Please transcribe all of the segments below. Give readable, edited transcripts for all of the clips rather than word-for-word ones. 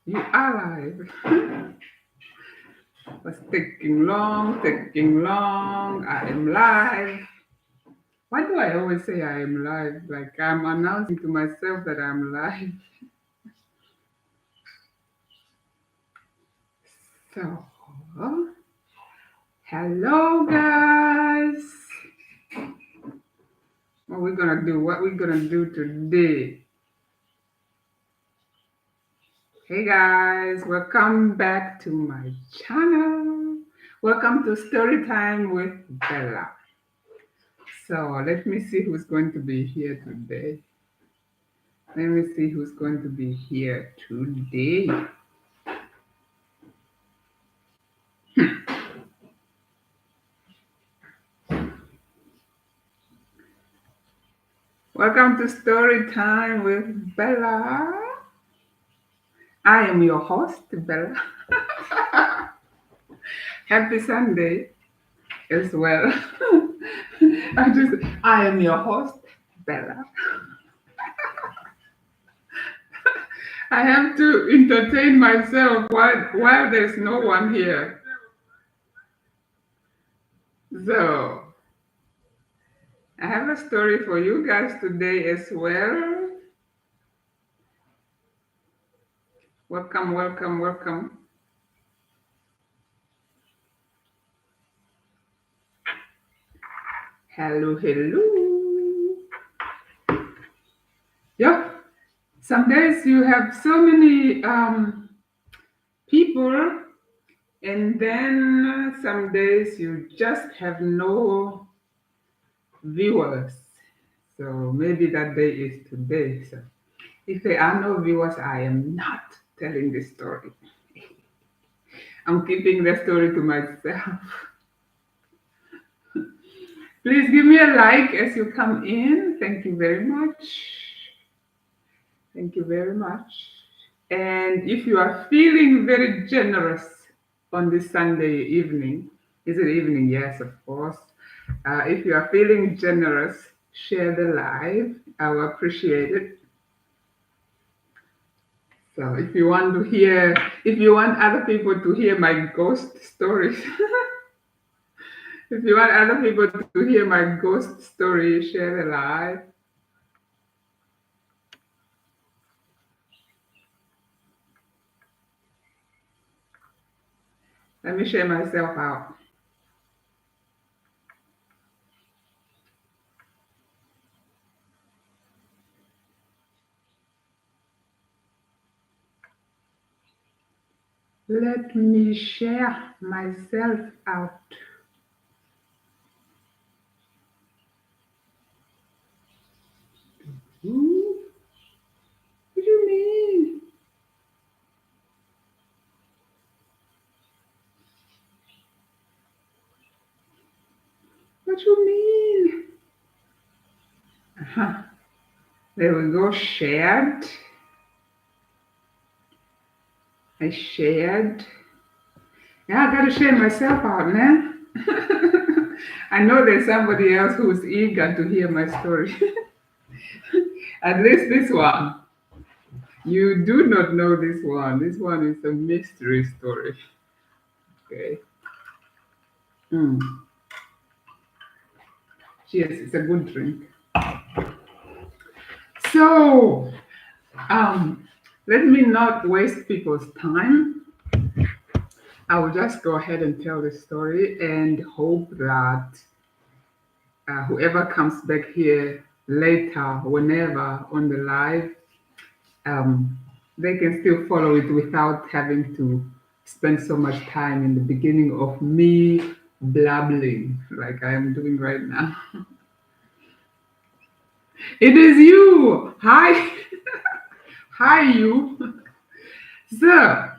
You are live. Was taking long, taking long. I am live. Why do I always say I am live? Like I'm announcing to myself that I'm live. So, hello guys. What we're gonna do? What we're gonna do today? Hey guys, welcome back to my channel. Welcome to Story Time with Bella. So let me see who's going to be here today. Let me see who's going to be here today. Welcome to Story Time with Bella. I am your host, Bella. Happy Sunday as well. I am your host, Bella. I have to entertain myself while there's no one here. So, I have a story for you guys today as well. Welcome, welcome, welcome. Hello, hello. Yeah, some days you have so many people, and then some days you just have no viewers. So maybe that day is today. So if there are no viewers, I am not telling this story. I'm keeping the story to myself. Please give me a like as you come in. Thank you very much. Thank you very much. And if you are feeling very generous on this Sunday evening, is it evening? Yes, of course. If you are feeling generous, share the live. I will appreciate it. So if you want other people to hear my ghost stories, if you want other people to hear my ghost story, share the live. Let me share myself out. Let me share myself out. Ooh, what do you mean? What you mean? Uh-huh. There we go. Shared. I shared. Yeah, I gotta share myself out, man. I know there's somebody else who's eager to hear my story. At least this one. You do not know this one. This one is a mystery story. Okay. Mm. Cheers. It's a good drink. So, um, let me not waste people's time. I will just go ahead and tell the story and hope that whoever comes back here later, whenever on the live, um, they can still follow it without having to spend so much time in the beginning of me blabbling like I am doing right now. It is you. Hi. Hi, you. So,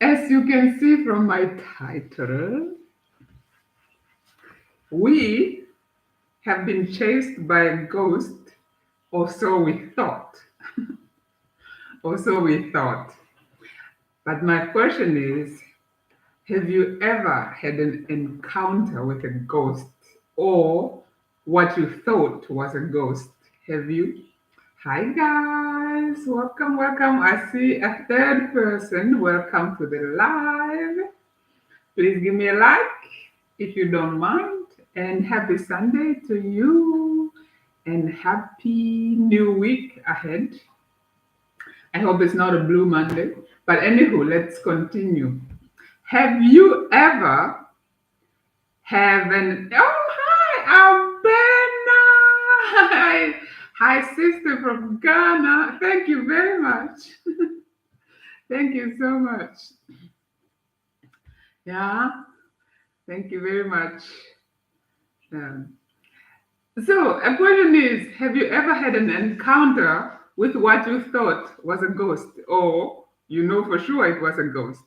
as you can see from my title, we have been chased by a ghost, or so we thought. Or so we thought. But my question is, have you ever had an encounter with a ghost or what you thought was a ghost? Have you? Hi guys, welcome, welcome. I see a third person. Welcome to the live. Please give me a like if you don't mind. And happy Sunday to you. And happy new week ahead. I hope it's not a blue Monday. But anywho, let's continue. Have you ever have an hi Albena? Hi sister from Ghana. Thank you very much. Thank you so much. Yeah, thank you very much. Um, so, a question is, have you ever had an encounter with what you thought was a ghost, or you know for sure it was a ghost?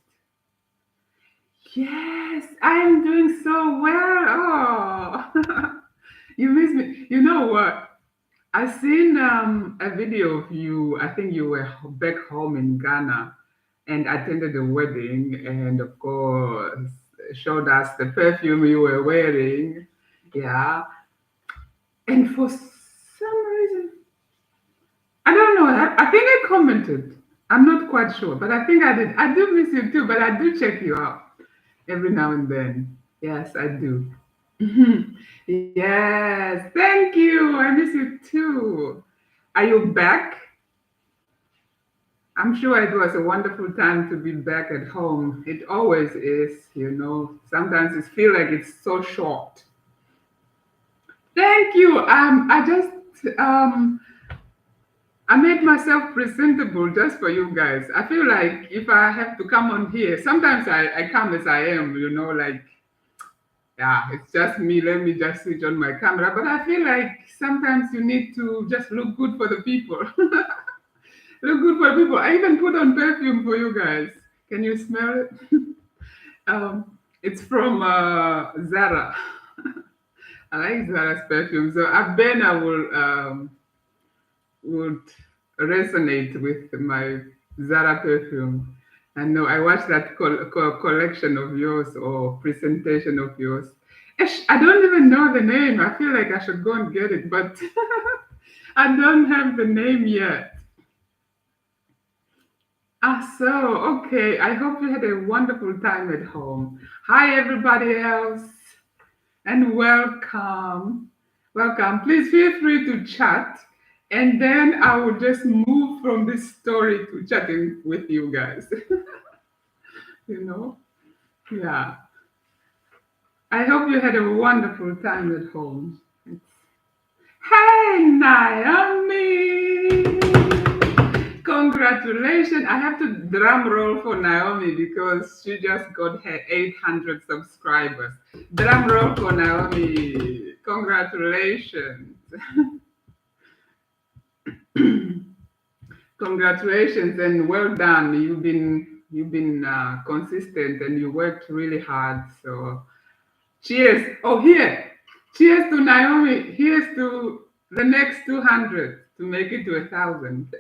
Yes, I am doing so well. Oh, you miss me. You know what? I seen a video of you. I think you were back home in Ghana and attended a wedding, and of course showed us the perfume you were wearing. Yeah, and for some reason, I don't know. I think I commented. I'm not quite sure, but I think I did. I do miss you too, but I do check you out every now and then. Yes, I do. Yes, thank you. I miss you too. Are you back? I'm sure it was a wonderful time to be back at home. It always is. Sometimes it feels like it's so short. Thank you. I made myself presentable just for you guys. I feel like if I have to come on here, sometimes I come as I am, like, yeah, it's just me. Let me just switch on my camera. But I feel like sometimes you need to just look good for the people. Look good for people. I even put on perfume for you guys. Can you smell it? It's from Zara. I like Zara's perfume. So Abena would resonate with my Zara perfume. And no, I watched that collection of yours or presentation of yours. I don't even know the name. I feel like I should go and get it, but I don't have the name yet. Okay. I hope you had a wonderful time at home. Hi, everybody else, and welcome. Welcome. Please feel free to chat, and then I will just move from this story to chatting with you guys. you know? Yeah. I hope you had a wonderful time at home. Hey, Naomi! Congratulations. I have to drum roll for Naomi because she just got her 800 subscribers. Drum roll for Naomi. Congratulations. Congratulations and well done. You've been consistent and you worked really hard. So cheers. Oh, here. Cheers to Naomi. Here's to the next 200 to make it to 1,000.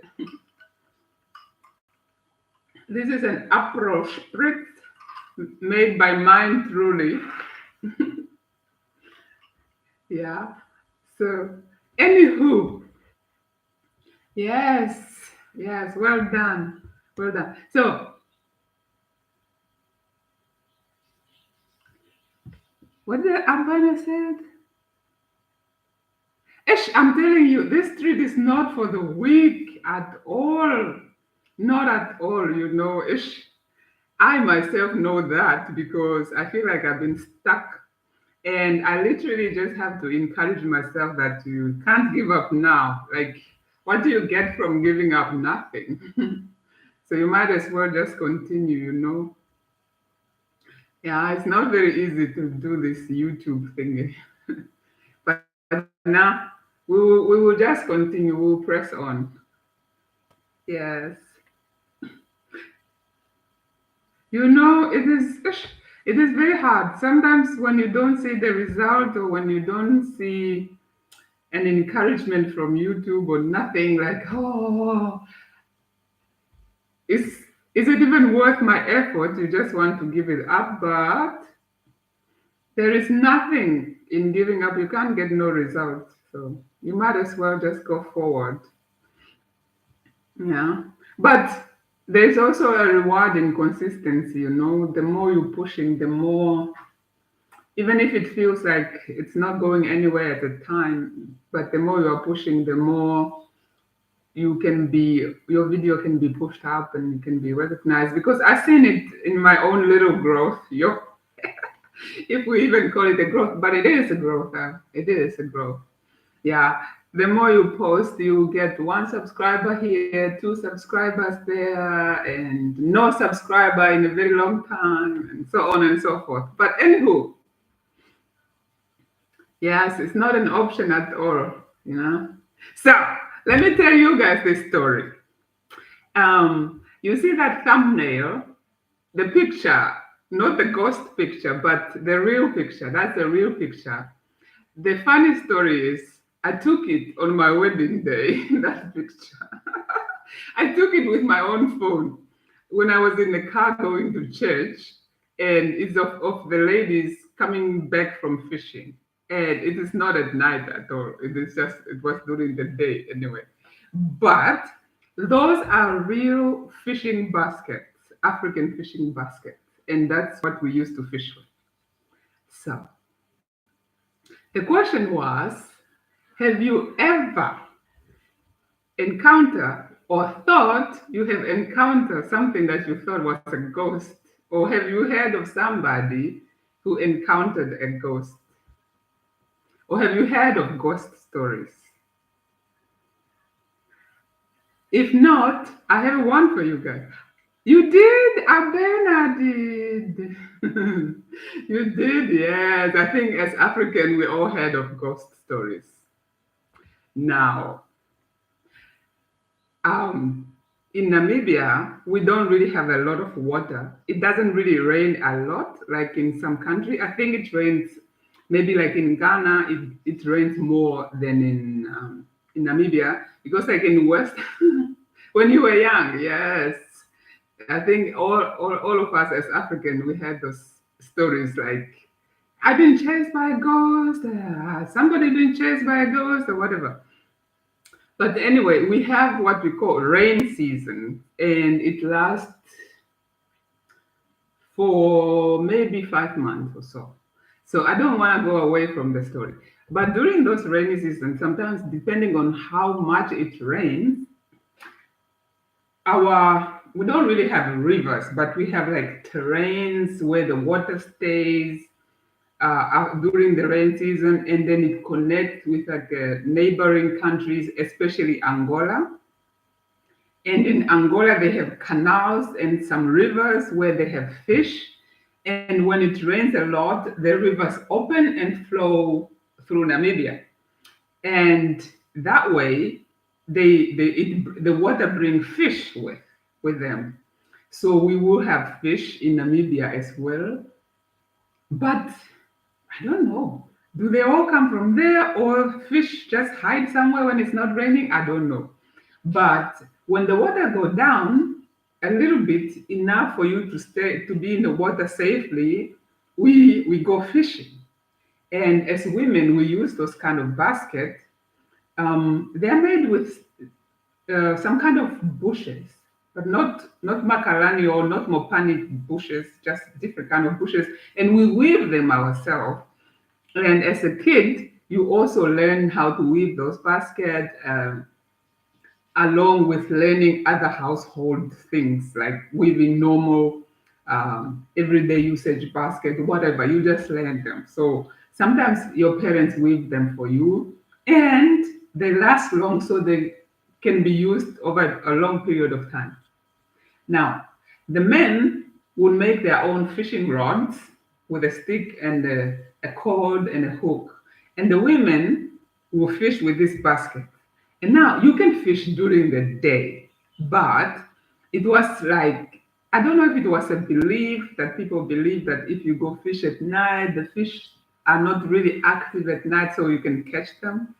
This is an April Spritz made by mine truly. Yeah. So, anywho, yes, yes, well done, well done. So, what did Abana said? Ish, I'm telling you, this treat is not for the weak at all. Not at all, Ish. I myself know that because I feel like I've been stuck. And I literally just have to encourage myself that you can't give up now. Like, what do you get from giving up? Nothing. So you might as well just continue. Yeah, it's not very easy to do this YouTube thing. But now we will just continue. We'll press on. Yes. It is very hard. Sometimes when you don't see the result or when you don't see an encouragement from YouTube or nothing, like, oh, is it even worth my effort? You just want to give it up, but there is nothing in giving up. You can't get no result. So you might as well just go forward. Yeah. But there's also a reward in consistency, you know. The more you're pushing, the more, even if it feels like it's not going anywhere at the time, but the more you're pushing, the more your video can be pushed up and you can be recognized. Because I've seen it in my own little growth. If we even call it a growth, but it is a growth. It is a growth. Yeah, the more you post, you get one subscriber here, two subscribers there, and no subscriber in a very long time, and so on and so forth. But anywho, yes, it's not an option at all, you know. So let me tell you guys this story. You see that thumbnail, the picture, not the ghost picture, but the real picture. That's the real picture. The funny story is, I took it on my wedding day, that picture. I took it with my own phone when I was in the car going to church, and it's of the ladies coming back from fishing. And it is not at night at all. It was during the day anyway. But those are real fishing baskets, African fishing baskets. And that's what we used to fish with. So the question was, have you ever encountered or thought you have encountered something that you thought was a ghost? Or have you heard of somebody who encountered a ghost? Or have you heard of ghost stories? If not, I have one for you guys. You did, Abena did. You did, yes. I think as African, we all heard of ghost stories. Now, Um, in Namibia, we don't really have a lot of water. It doesn't really rain a lot, like in some country. I think it rains, maybe like in Ghana, it rains more than in Namibia, because like in West, when you were young, yes, I think all of us as African, we had those stories like, I've been chased by a ghost, somebody been chased by a ghost, or whatever. But anyway, we have what we call rain season, and it lasts for maybe 5 months or so. So I don't want to go away from the story. But during those rainy seasons, sometimes depending on how much it rains, our we don't really have rivers, but we have like terrains where the water stays during the rain season, and then it connects with like neighboring countries, especially Angola. And in Angola, they have canals and some rivers where they have fish. And when it rains a lot, the rivers open and flow through Namibia. And that way, the water brings fish with them. So we will have fish in Namibia as well. But I don't know. Do they all come from there, or fish just hide somewhere when it's not raining? I don't know. But when the water go down a little bit, enough for you to be in the water safely, we go fishing. And as women, we use those kind of baskets. They're made with some kind of bushes, but not macaroni or not mopani bushes, just different kind of bushes, and we weave them ourselves. And as a kid, you also learn how to weave those baskets, along with learning other household things like weaving normal everyday usage basket, whatever. You just learn them. So sometimes your parents weave them for you, and they last long, so they can be used over a long period of time. Now, the men would make their own fishing rods with a stick and a cord and a hook. And the women will fish with this basket. And now you can fish during the day, but it was like, I don't know if it was a belief that people believe that if you go fish at night, the fish are not really active at night, so you can catch them.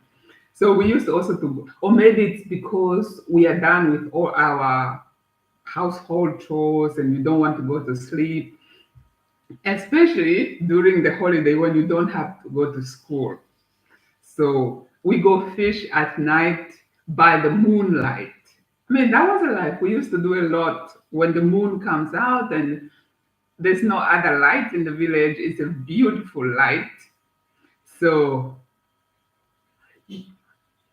So we used also to, or maybe it's because we are done with all our household chores and you don't want to go to sleep, especially during the holiday when you don't have to go to school. So we go fish at night by the moonlight. I mean, that was a life. We used to do a lot when the moon comes out and there's no other light in the village. It's a beautiful light. So,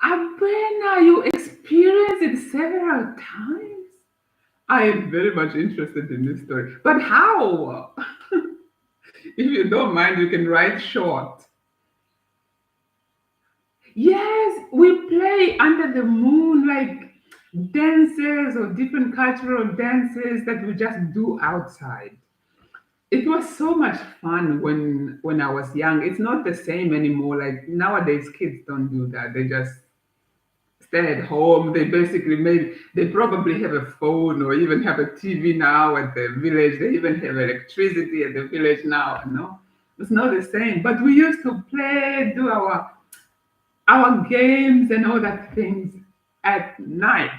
Abena, you experienced it several times. I am very much interested in this story. But how? If you don't mind, you can write short. Yes, we play under the moon like dances or different cultural dances that we just do outside. It was so much fun when I was young. It's not the same anymore. Like nowadays, kids don't do that. They just stay at home. They basically they probably have a phone or even have a TV now at the village. They even have electricity at the village now. No, it's not the same. But we used to play, do our games and all that things at night,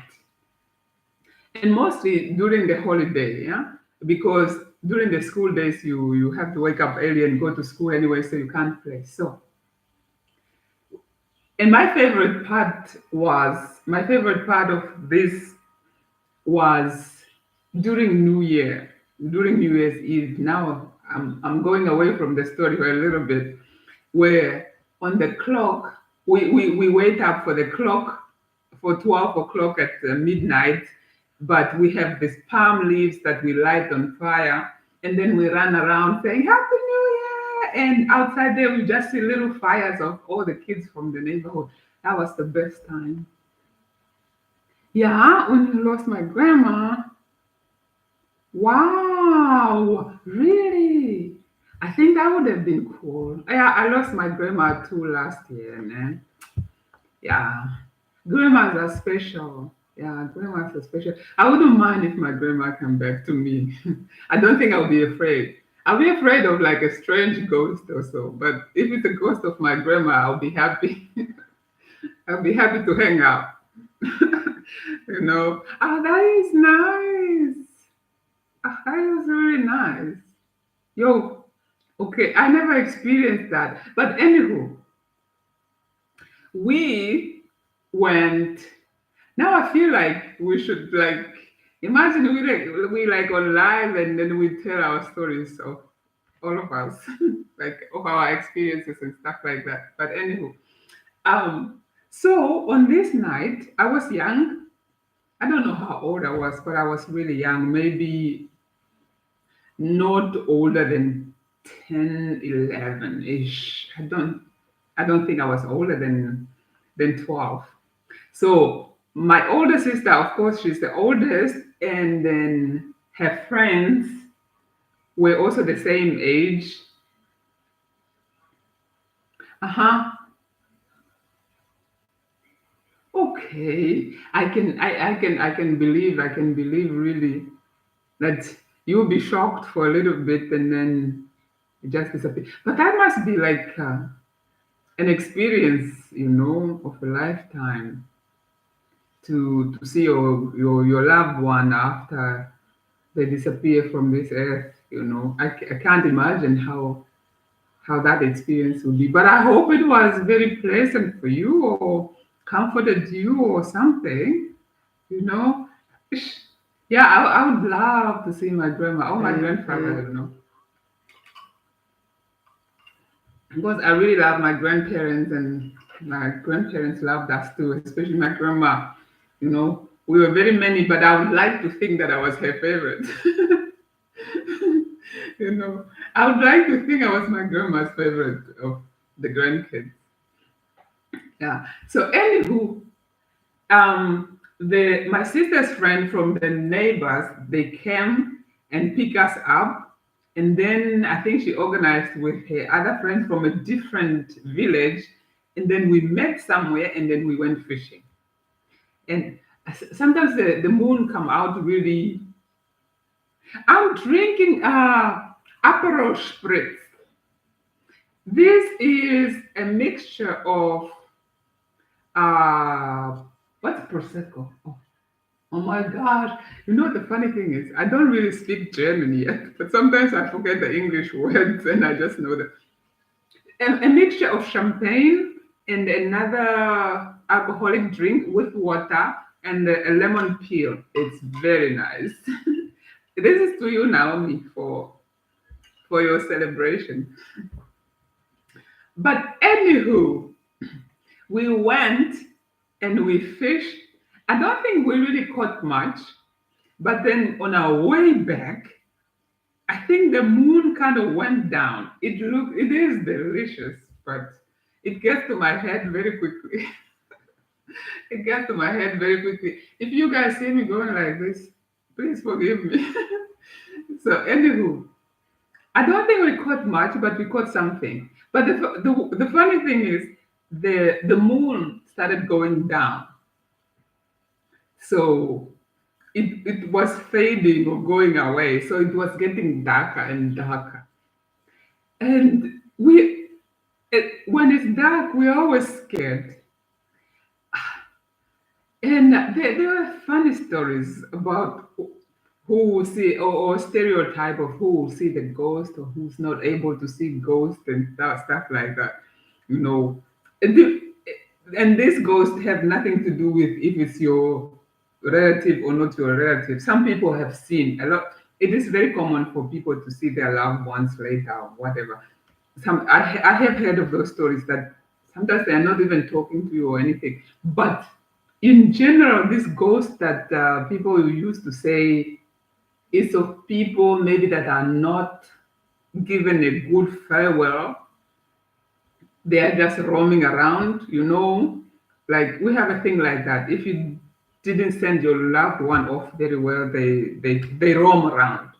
and mostly during the holiday, yeah, because during the school days you have to wake up early and go to school anyway, so you can't play. So, and my favorite part of this was during New Year, during New Year's Eve. Now I'm going away from the story for a little bit, where on the clock, we wait up for the clock for 12 o'clock at midnight, but we have these palm leaves that we light on fire, and then we run around saying, Happy New Year! And outside there, we just see little fires of all the kids from the neighborhood. That was the best time. Yeah, when I lost my grandma. Wow, really? I think that would have been cool. Yeah, I lost my grandma too last year, man. Yeah, grandmas are special. Yeah, grandmas are special. I wouldn't mind if my grandma come back to me. I don't think I'll be afraid. I'll be afraid of like a strange ghost or so, but if it's a ghost of my grandma, I'll be happy. I'll be happy to hang out. Oh, that is nice. That was really nice. Yo, okay, I never experienced that. But anywho, we went. Now I feel like we should like imagine we like on live and then we tell our stories of all of us, like of our experiences and stuff like that. But anywho, um, so on this night I was young. I don't know how old I was, but I was really young, maybe not older than 10, 11 ish. I don't think I was older than 12. So my older sister, of course, she's the oldest, and then her friends were also the same age. Uh-huh. Okay. I can believe really that you'll be shocked for a little bit and then it just disappear. But that must be like an experience, of a lifetime to see your loved one after they disappear from this earth. I can't imagine how that experience would be. But I hope it was very pleasant for you or comforted you or something, you know. Yeah, I would love to see my grandma or my grandfather, because I really love my grandparents and my grandparents loved us too, especially my grandma. We were very many, but I would like to think that I was her favorite. I would like to think I was my grandma's favorite of the grandkids. Yeah. So anywho, the my sister's friend from the neighbors, they came and pick us up, and then I think she organized with her other friends from a different village, and then we met somewhere, and then we went fishing. And sometimes the moon come out really. I'm drinking Aperol Spritz. This is a mixture of uh, what's prosecco? Oh my gosh. The funny thing is, I don't really speak German yet, but sometimes I forget the English words and I just know that. A mixture of champagne and another alcoholic drink with water and a lemon peel. It's very nice. This is to you, Naomi, for your celebration. But anywho, we went and we fished. I don't think we really caught much, but then on our way back, I think the moon kind of went down. It is delicious, but it gets to my head very quickly. It gets to my head very quickly. If you guys see me going like this, please forgive me. So, anywho, I don't think we caught much, but we caught something. But the funny thing is, the moon started going down, so it was fading or going away. So it was getting darker and darker, and when it's dark, we're always scared. And there were funny stories about who will see, or stereotype of who will see the ghost or who's not able to see ghosts and stuff like that. You know, and, and this ghost have nothing to do with if it's your relative or not your relative. Some people have seen a lot. It is very common for people to see their loved ones later or whatever. I have heard of those stories that sometimes they are not even talking to you or anything, but in general, this ghost that people used to say is of people maybe that are not given a good farewell. They are just roaming around, like we have a thing like that. If you didn't send your loved one off very well, they roam around.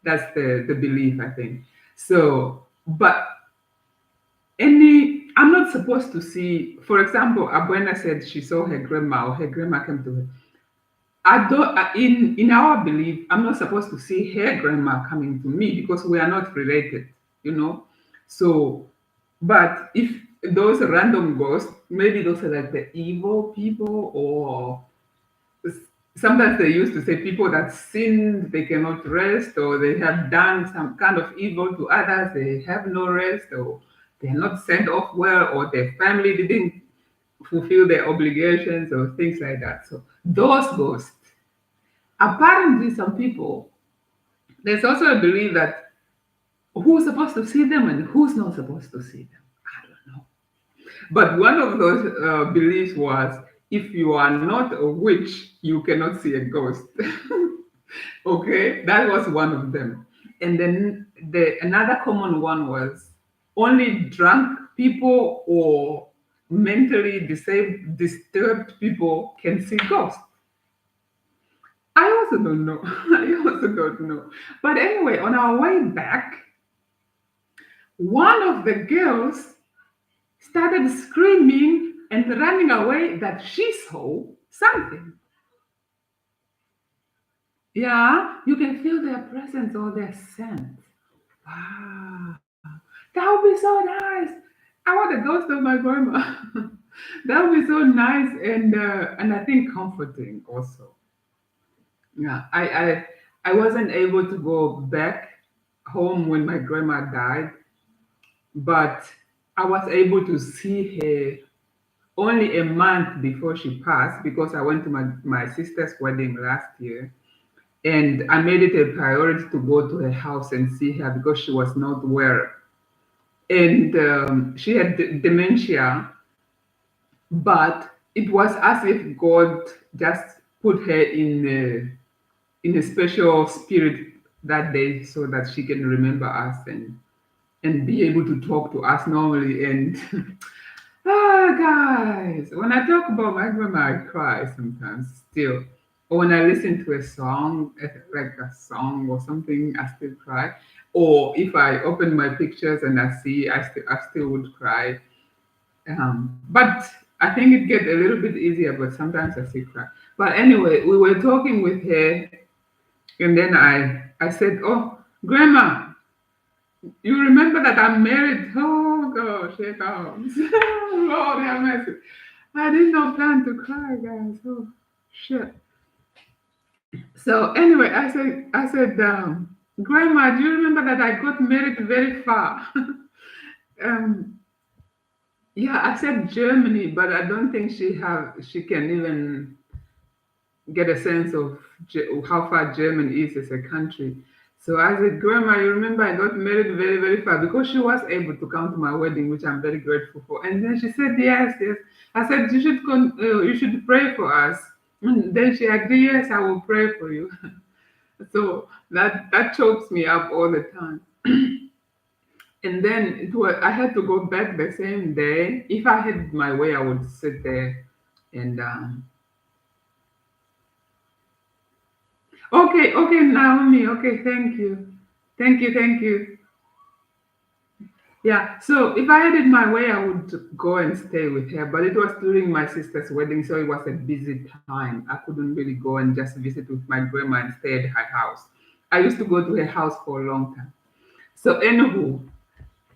That's the belief, I think. So, but I'm not supposed to see, for example, Abuena said she saw her grandma or her grandma came to her. I don't in our belief, I'm not supposed to see her grandma coming to me because we are not related, you know. So, but if those random ghosts, maybe those are like the evil people, or sometimes they used to say people that sin, they cannot rest, or they have done some kind of evil to others, they have no rest, or they're not sent off well, or their family didn't fulfill their obligations, or things like that. So those ghosts, apparently, some people, there's also a belief that who's supposed to see them and who's not supposed to see them. I don't know. But one of those beliefs was if you are not a witch, you cannot see a ghost. Okay, that was one of them. And then another common one was only drunk people or disturbed people can see ghosts. I also don't know. I also don't know. But anyway, on our way back, one of the girls started screaming and running away that she saw something. Yeah, you can feel their presence or their scent. Wow, that would be so nice. I want the ghost of my grandma. That would be so nice and I think comforting also. Yeah, I wasn't able to go back home when my grandma died, but I was able to see her only a month before she passed because I went to my sister's wedding last year. And I made it a priority to go to her house and see her because she was not well. And she had dementia, but it was as if God just put her in a special spirit that day so that she can remember us and be able to talk to us normally. And guys, when I talk about my grandma, I cry sometimes still. Or when I listen to a song, like a song or something, I still cry. Or if I open my pictures and I still would cry. But I think it gets a little bit easier, but sometimes I still cry. But anyway, we were talking with her, and then I said, "Oh, Grandma, you remember that I'm married?" Oh gosh, here comes. Lord have mercy. I did not plan to cry, guys. Oh shit. So anyway, Grandma, do you remember that I got married very far? um, yeah, I said Germany, but I don't think she can even. get a sense of how far Germany is as a country. So I said, Grandma, you remember I got married very, very far because she was able to come to my wedding, which I'm very grateful for. And then she said, yes, yes. I said, you should pray for us. And then she agreed, yes, I will pray for you. So that chokes me up all the time. And then I had to go back the same day. If I had my way, I would sit there and okay, okay, Naomi. Okay, thank you. Thank you, thank you. Yeah, so if I had it my way, I would go and stay with her. But it was during my sister's wedding, so it was a busy time. I couldn't really go and just visit with my grandma and stay at her house. I used to go to her house for a long time. So, anywho,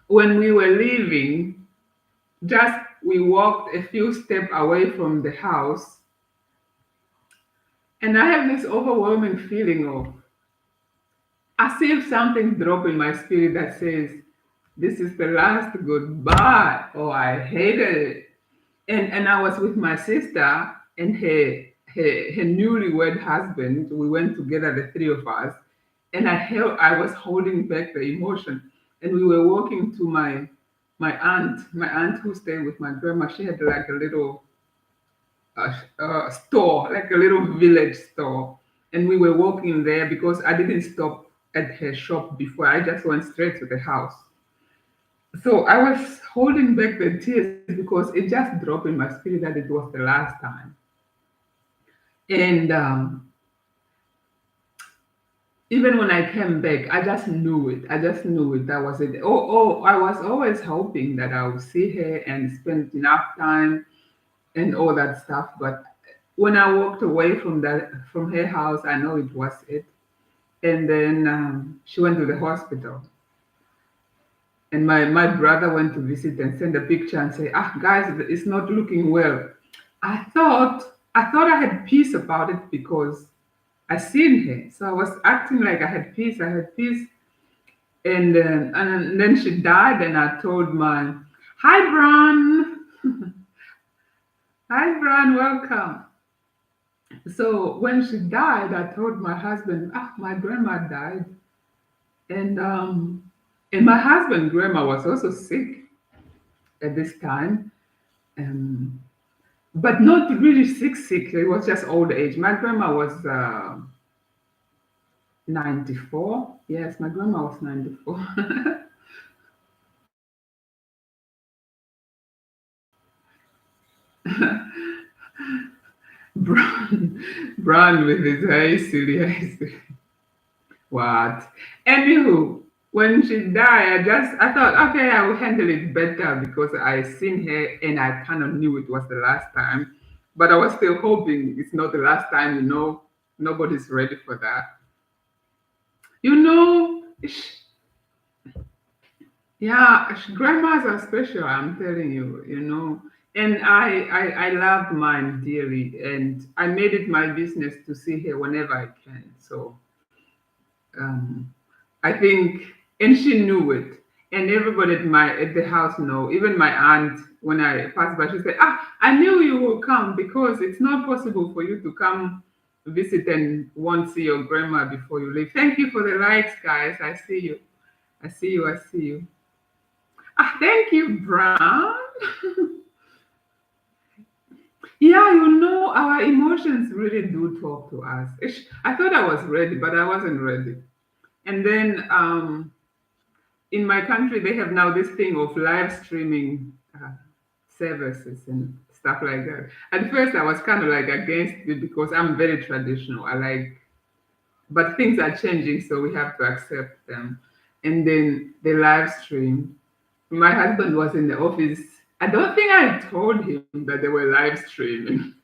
when we were leaving, just we walked a few steps away from the house, and I have this overwhelming feeling of as if something dropped in my spirit that says, this is the last goodbye. Oh, I hated it. And I was with my sister and her newlywed husband. We went together, the three of us, and I was holding back the emotion. And we were walking to my aunt who stayed with my grandma. She had like a little store, like a little village store. And we were walking there because I didn't stop at her shop before. I just went straight to the house. So I was holding back the tears because it just dropped in my spirit that it was the last time. And even when I came back, I just knew it. I just knew it. That was it. I was always hoping that I would see her and spend enough time and all that stuff. But when I walked away from her house, I know it was it. And then she went to the hospital. And my brother went to visit and send a picture and say, ah, guys, it's not looking well. I thought I had peace about it because I seen her. So I was acting like I had peace. I had peace. And then she died, and I told my, hi, Bron. Hi, Bron, welcome. So when she died, I told my husband, ah, my grandma died. And my husband, grandma, was also sick at this time. Um, but not really sick, sick. It was just old age. My grandma was 94. Yes, my grandma was 94. Brown, brown with his hair, silly hair. What? Anywho, when she died, I thought, okay, I will handle it better because I seen her and I kind of knew it was the last time. But I was still hoping it's not the last time, nobody's ready for that. You know, yeah, grandmas are special, I'm telling you, And I loved mine dearly, and I made it my business to see her whenever I can. So um, I think, and she knew it, and everybody at the house know. Even my aunt, when I passed by, she said, "Ah, I knew you will come because it's not possible for you to come visit and won't see your grandma before you leave." Thank you for the likes, guys. I see you. I see you. I see you. Ah, thank you, Brown. Yeah, our emotions really do talk to us. I thought I was ready, but I wasn't ready. And then in my country, they have now this thing of live streaming services and stuff like that. At first, I was kind of like against it because I'm very traditional. But things are changing, so we have to accept them. And then the live stream. My husband was in the office. I don't think I told him that they were live streaming.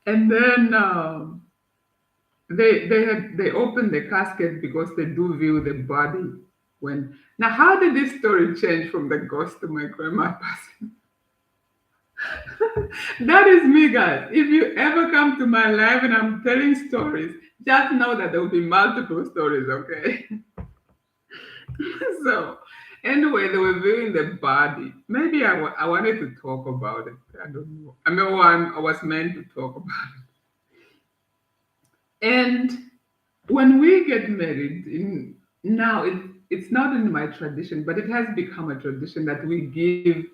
And then they opened the casket because they do view the body. When now, how did this story change from the ghost to my grandma passing? That is me, guys. If you ever come to my life and I'm telling stories, just know that there will be multiple stories, okay? So Anyway, they were viewing the body. Maybe I wanted to talk about it. I don't know. I mean, I was meant to talk about it. And when we get married, now it's not in my tradition, but it has become a tradition that we give.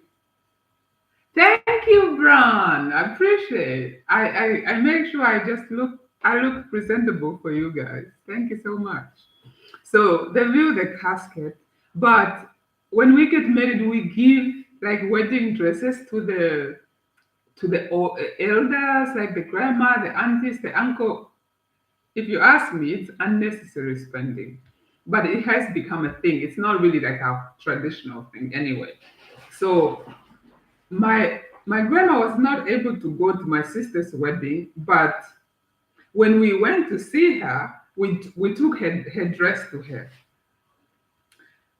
Thank you, Bron. I appreciate. I make sure I look presentable for you guys. Thank you so much. So they view the casket, but when we get married, we give like wedding dresses to the elders, like the grandma, the aunties, the uncle. If you ask me, it's unnecessary spending, but it has become a thing. It's not really like a traditional thing anyway. So my grandma was not able to go to my sister's wedding, but when we went to see her, we took her dress to her.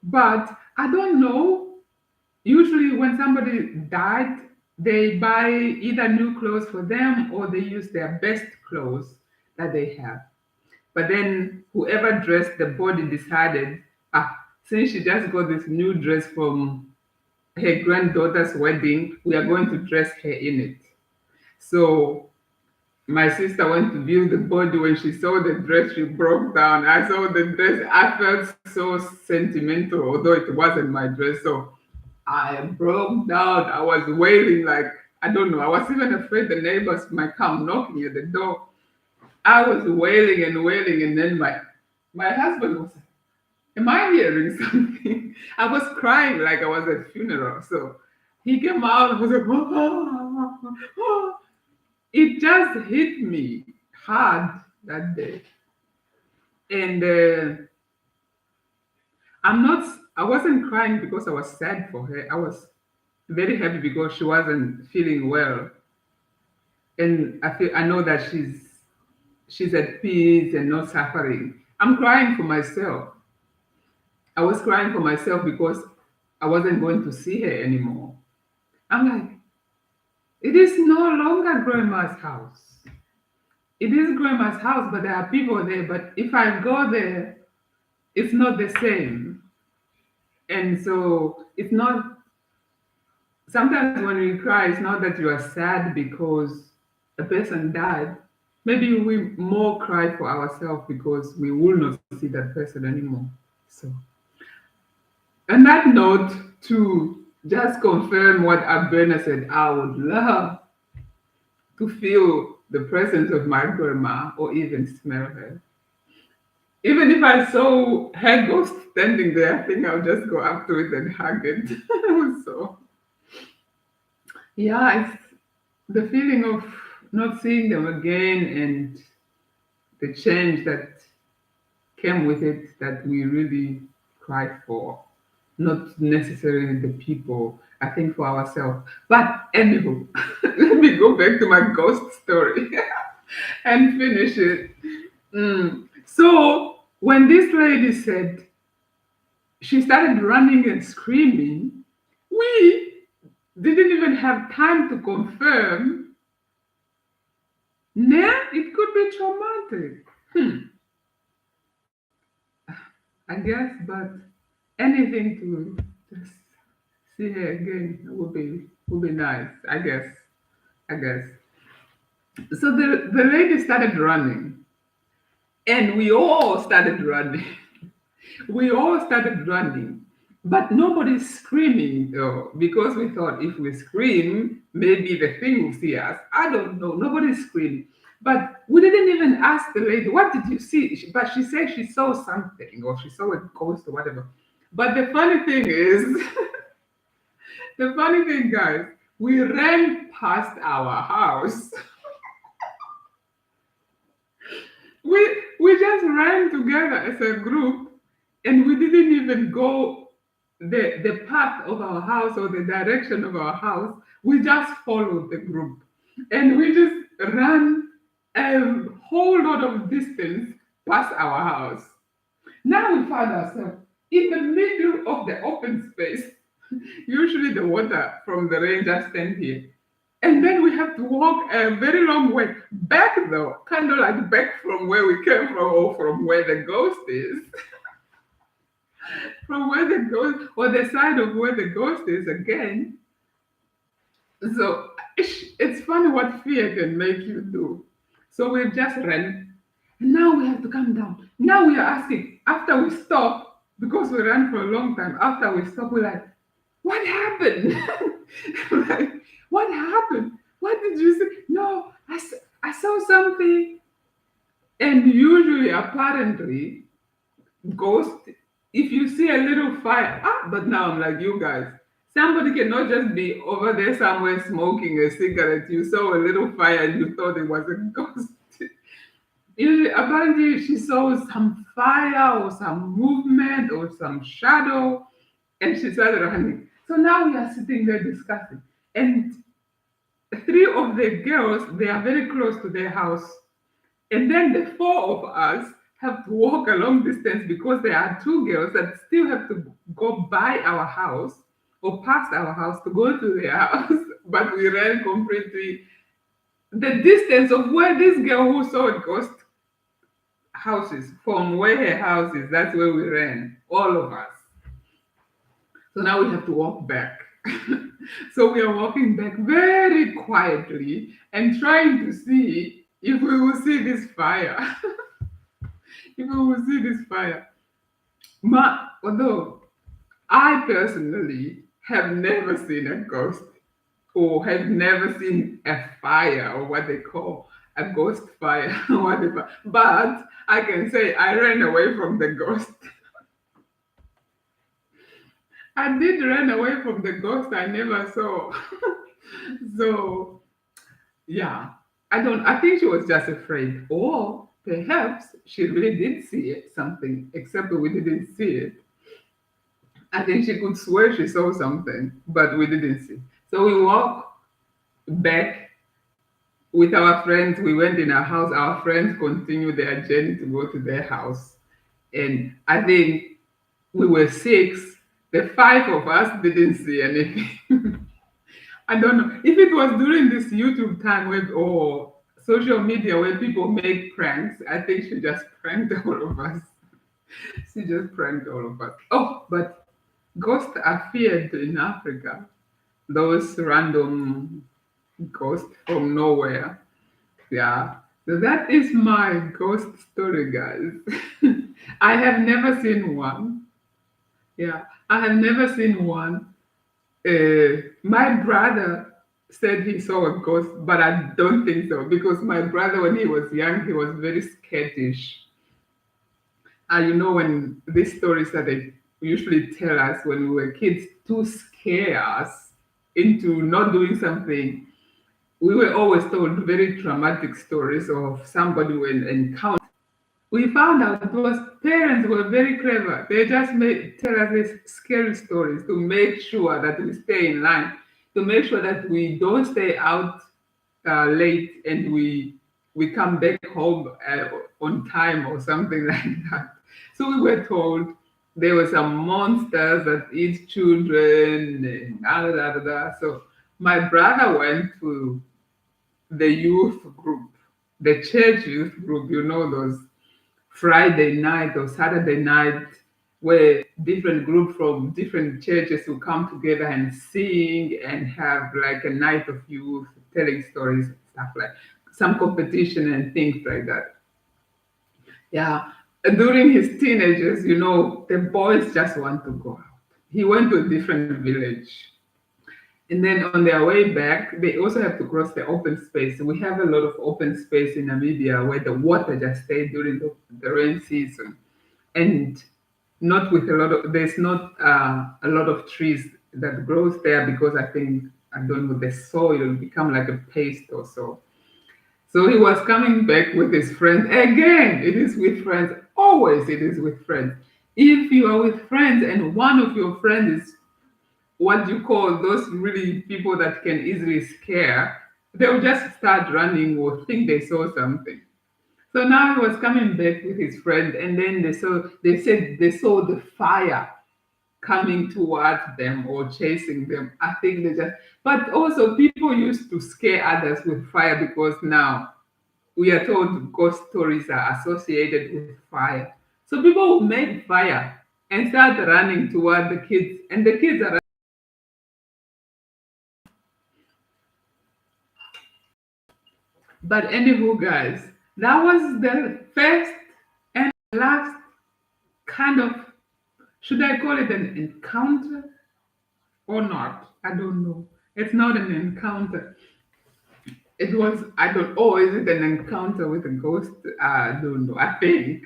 But I don't know. Usually, when somebody died, they buy either new clothes for them or they use their best clothes that they have. But then, whoever dressed the body decided, since she just got this new dress from her granddaughter's wedding, we are going to dress her in it. So my sister went to view the body. When she saw the dress, she broke down. I saw the dress. I felt so sentimental, although it wasn't my dress. So I broke down. I was wailing like, I don't know. I was even afraid the neighbors might come knocking at the door. I was wailing, and then my husband was, "Am I hearing something?" I was crying like I was at a funeral. So he came out and was like, it just hit me hard that day. And I wasn't crying because I was sad for her. I was very happy because she wasn't feeling well. And I know that she's at peace and not suffering. I'm crying for myself. I was crying for myself because I wasn't going to see her anymore. I'm like, it is no longer grandma's house. It is grandma's house, but there are people there. But if I go there, it's not the same. And so it's not, sometimes when we cry, it's not that you are sad because a person died. Maybe we more cry for ourselves because we will not see that person anymore. So, on that note, to just confirm what Abena said, I would love to feel the presence of my grandma or even smell her. Even if I saw her ghost standing there, I think I'll just go up to it and hug it. So, yeah, it's the feeling of not seeing them again and the change that came with it that we really cried for. Not necessarily the people, I think for ourselves. But anywho, let me go back to my ghost story and finish it. So when this lady said she started running and screaming, we didn't even have time to confirm. Nah, it could be traumatic. I guess, but anything to just see her again would be nice. I guess. So the lady started running, and we all started running. We all started running, but nobody's screaming though, because we thought if we scream, maybe the thing will see us. I don't know. Nobody's screaming. But we didn't even ask the lady, what did you see? But she said she saw something or she saw a ghost or whatever. But the funny thing is, the funny thing, guys, we ran past our house. We just ran together as a group, and we didn't even go the path of our house or the direction of our house. We just followed the group, and we just ran a whole lot of distance past our house. Now we found ourselves in the middle of the open space. Usually the water from the rain just stand here. And then we have to walk a very long way back though, kind of like back from where we came from or from where the ghost is. from where the ghost, or the side of where the ghost is again. So it's funny what fear can make you do. So we've just ran. Now we have to come down. Now we are asking, after we stop, because we ran for a long time, after we stop, we're like, what happened? Like, what happened? What did you see? No, I saw something. And usually, apparently, ghost, if you see a little fire, but now I'm like, you guys, somebody cannot just be over there somewhere smoking a cigarette. You saw a little fire and you thought it was a ghost. Usually, apparently, she saw some fire or some movement or some shadow, and she started running. So now we are sitting there discussing. And three of the girls, they are very close to their house. And then the four of us have to walk a long distance because there are two girls that still have to go by our house or past our house to go to their house. But we ran completely the distance of where this girl who saw a ghost houses from where her house is, that's where we ran, all of us. So now we have to walk back. So we are walking back very quietly and trying to see if we will see this fire. If we will see this fire. Although I personally have never seen a ghost or have never seen a fire or what they call a ghost fire or whatever. But I can say I ran away from the ghost. I did run away from the ghost I never saw. So yeah, I think she was just afraid. Or perhaps she really did see it, something, except we didn't see it. I think she could swear she saw something, but we didn't see. So we walked back with our friends. We went in our house. Our friends continued their journey to go to their house. And I think we were six. The five of us didn't see anything. I don't know if it was during this YouTube time where, or social media where people make pranks. I think she just pranked all of us. She just pranked all of us. Oh, but ghosts are feared in Africa. Those random ghosts from nowhere. Yeah. So that is my ghost story, guys. I have never seen one. Yeah, I have never seen one. My brother said he saw a ghost, but I don't think so because my brother, when he was young, he was very skittish. And when these stories that they usually tell us when we were kids to scare us into not doing something, we were always told very traumatic stories of somebody when encountered. We found out it was parents were very clever. They just tell us these scary stories to make sure that we stay in line, to make sure that we don't stay out late and we come back home on time or something like that. So we were told there were some monsters that eat children and da, da, da, da. So my brother went to the youth group, the church youth group, those Friday night or Saturday night where different groups from different churches will come together and sing and have like a night of youth telling stories and stuff like some competition and things like that. Yeah. During his teenagers, the boys just want to go out. He went to a different village. And then on their way back, they also have to cross the open space. We have a lot of open space in Namibia where the water just stays during the rain season. And not with a lot of, there's not a lot of trees that grows there because I don't know, the soil will become like a paste or so. So he was coming back with his friends. Again, it is with friends. Always it is with friends. If you are with friends and one of your friends is what you call those really people that can easily scare, they'll just start running or think they saw something. So now he was coming back with his friend, and then they said they saw the fire coming towards them or chasing them. I think they just, but also people used to scare others with fire because now we are told ghost stories are associated with fire. So people will make fire and start running toward the kids, and the kids are. But anywho, guys, that was the first and last kind of, should I call it an encounter or not? I don't know. It's not an encounter. It was, I don't, oh, is it an encounter with a ghost? I don't know. I think.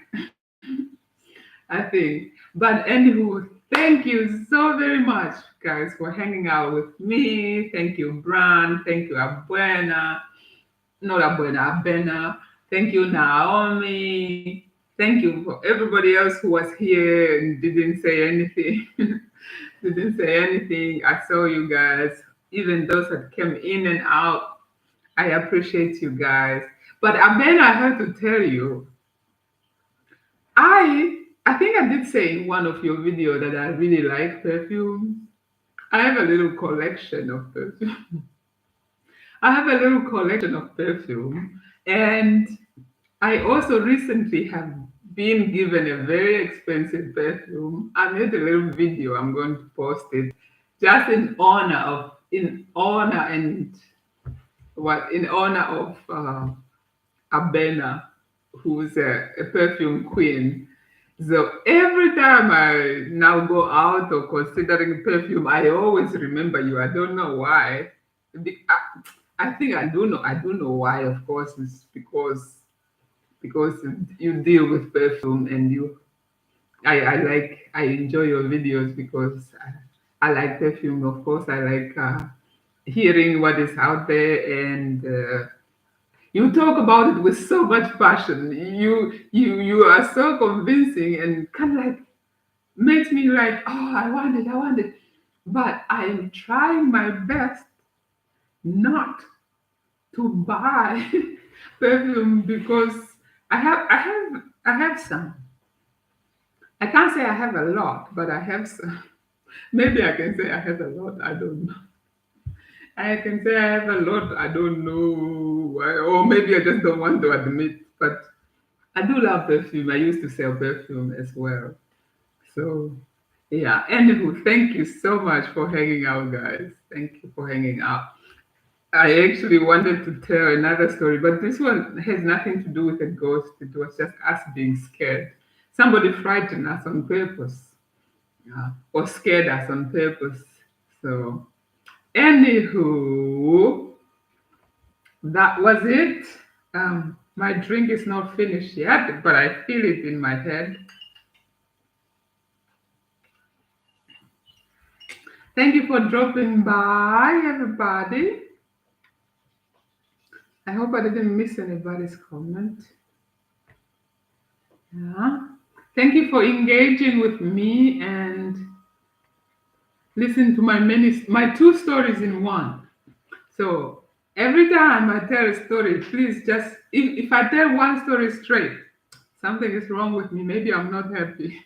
But anywho, thank you so very much, guys, for hanging out with me. Thank you, Bran. Thank you, Abuena. Not Abuena, Abena. Thank you, Naomi. Thank you for everybody else who was here and didn't say anything. Didn't say anything. I saw you guys. Even those that came in and out, I appreciate you guys. But Abena, I have to tell you, I think I did say in one of your videos that I really like perfume. I have a little collection of perfume. I have a little collection of perfume, and I also recently have been given a very expensive perfume. I made a little video. I'm going to post it just in honor and what in honor of Abena, who's a perfume queen. So every time I now go out or considering perfume, I always remember you. I don't know why. I think I do know. I do know why. Of course, it's because you deal with perfume and you. I enjoy your videos because I like perfume. Of course, I like hearing what is out there, and you talk about it with so much passion. You are so convincing and kind of like makes me like, oh, I want it. But I am trying my best not to buy perfume because I have some. I can't say I have a lot, but I have some. Maybe I can say I have a lot. I don't know. I can say I have a lot. I don't know why, or maybe I just don't want to admit. But I do love perfume. I used to sell perfume as well. So yeah. Anywho, thank you so much for hanging out, guys. Thank you for hanging out. I actually wanted to tell another story, but this one has nothing to do with a ghost. It was just us being scared. Somebody frightened us on purpose, or scared us on purpose. So, anywho, that was it. My drink is not finished yet, but I feel it in my head. Thank you for dropping by, everybody. I hope I didn't miss anybody's comment. Yeah. Thank you for engaging with me and listen to my two stories in one. So every time I tell a story, please just if I tell one story straight, something is wrong with me. Maybe I'm not happy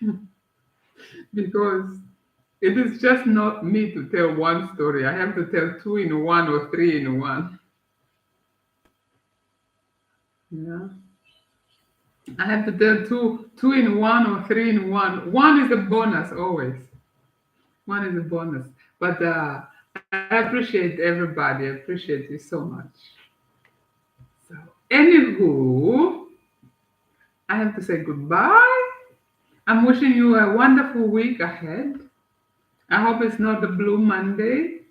because it is just not me to tell one story. I have to tell two in one or three in one. Yeah. I have to tell two in one or three in one. One is a bonus always. One is a bonus. But I appreciate everybody. I appreciate you so much. So, anywho, I have to say goodbye. I'm wishing you a wonderful week ahead. I hope it's not a blue Monday.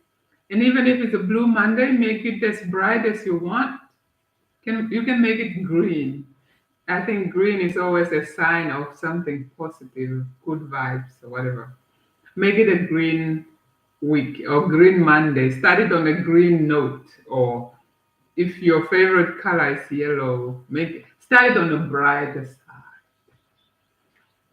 And even if it's a blue Monday, make it as bright as you want. You can make it green. I think green is always a sign of something positive, good vibes or whatever. Make it a green week or green Monday. Start it on a green note, or if your favorite color is yellow, make start it on a brighter side.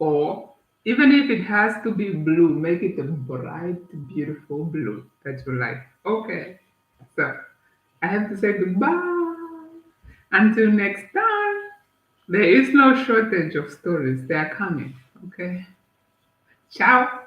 Or even if it has to be blue, make it a bright, beautiful blue that you like. Okay. So I have to say goodbye. Until next time. There is no shortage of stories. They are coming. Okay. Ciao.